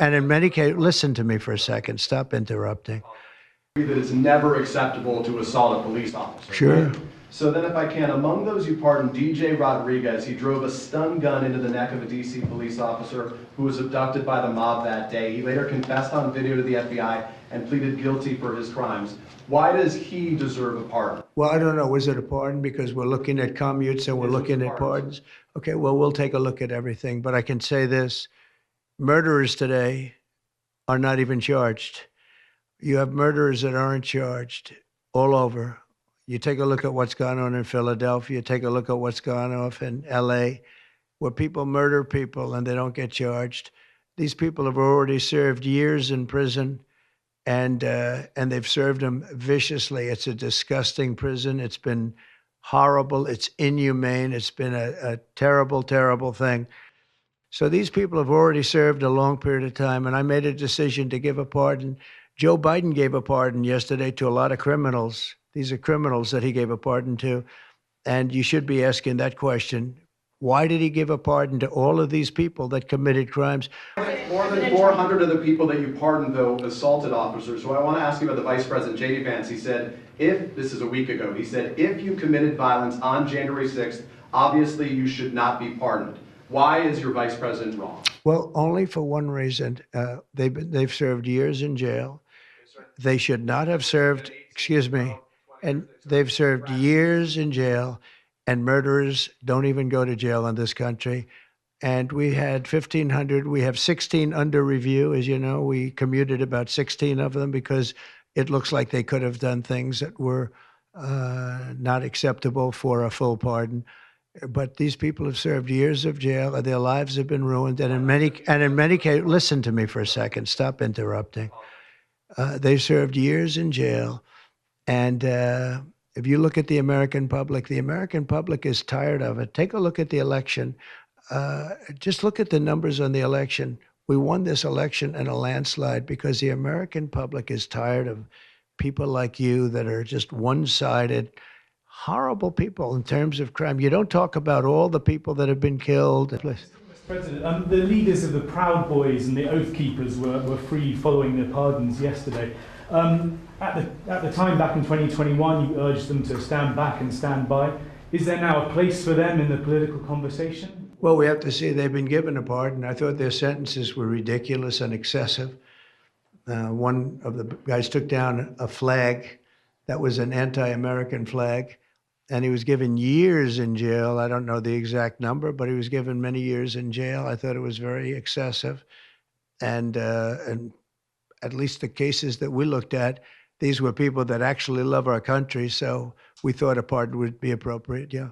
many cases, listen to me for a second. Stop interrupting. That it's never acceptable to assault a police officer. Sure. Right? So then if I can, among those you pardoned, DJ Rodriguez, he drove a stun gun into the neck of a DC police officer who was abducted by the mob that day. He later confessed on video to the FBI and pleaded guilty for his crimes. Why does he deserve a pardon? Well, I don't know. Was it a pardon? Because we're looking at commutes and we're looking at pardons. Okay, well, we'll take a look at everything. But I can say this. Murderers today are not even charged. You have murderers that aren't charged all over. You take a look at what's gone on in Philadelphia, take a look at what's gone on in LA, where people murder people and they don't get charged. These people have already served years in prison, and they've served them viciously. It's a disgusting prison. It's been horrible. It's inhumane. It's been a terrible, terrible thing. So these people have already served a long period of time, and I made a decision to give a pardon. Joe Biden gave a pardon yesterday to a lot of criminals. These are criminals that he gave a pardon to. And you should be asking that question. Why did he give a pardon to all of these people that committed crimes? More than 400 of the people that you pardoned, though, assaulted officers. So I want to ask you about the Vice President, J.D. Vance. He said, this is a week ago, he said, if you committed violence on January 6th, obviously you should not be pardoned. Why is your Vice President wrong? Well, only for one reason. They've served years in jail. They should not have served, excuse me, and they've served years in jail, and murderers don't even go to jail in this country. And we had 1,500. We have 16 under review. As you know, we commuted about 16 of them because it looks like they could have done things that were not acceptable for a full pardon. But these people have served years of jail, and their lives have been ruined. And in many cases, listen to me for a second. Stop interrupting. They've served years in jail. And if you look at the American public is tired of it. Take a look at the election. Just look at the numbers on the election. We won this election in a landslide because the American public is tired of people like you that are just one-sided, horrible people in terms of crime. You don't talk about all the people that have been killed. Mr. President, the leaders of the Proud Boys and the Oath Keepers were free following the pardons yesterday. At the time, back in 2021, you urged them to stand back and stand by. Is there now a place for them in the political conversation? Well, we have to see they've been given a pardon. I thought their sentences were ridiculous and excessive. One of the guys took down a flag that was an anti-American flag, and he was given years in jail. I don't know the exact number, but he was given many years in jail. I thought it was very excessive. And at least the cases that we looked at, these were people that actually love our country, so we thought a pardon would be appropriate, yeah.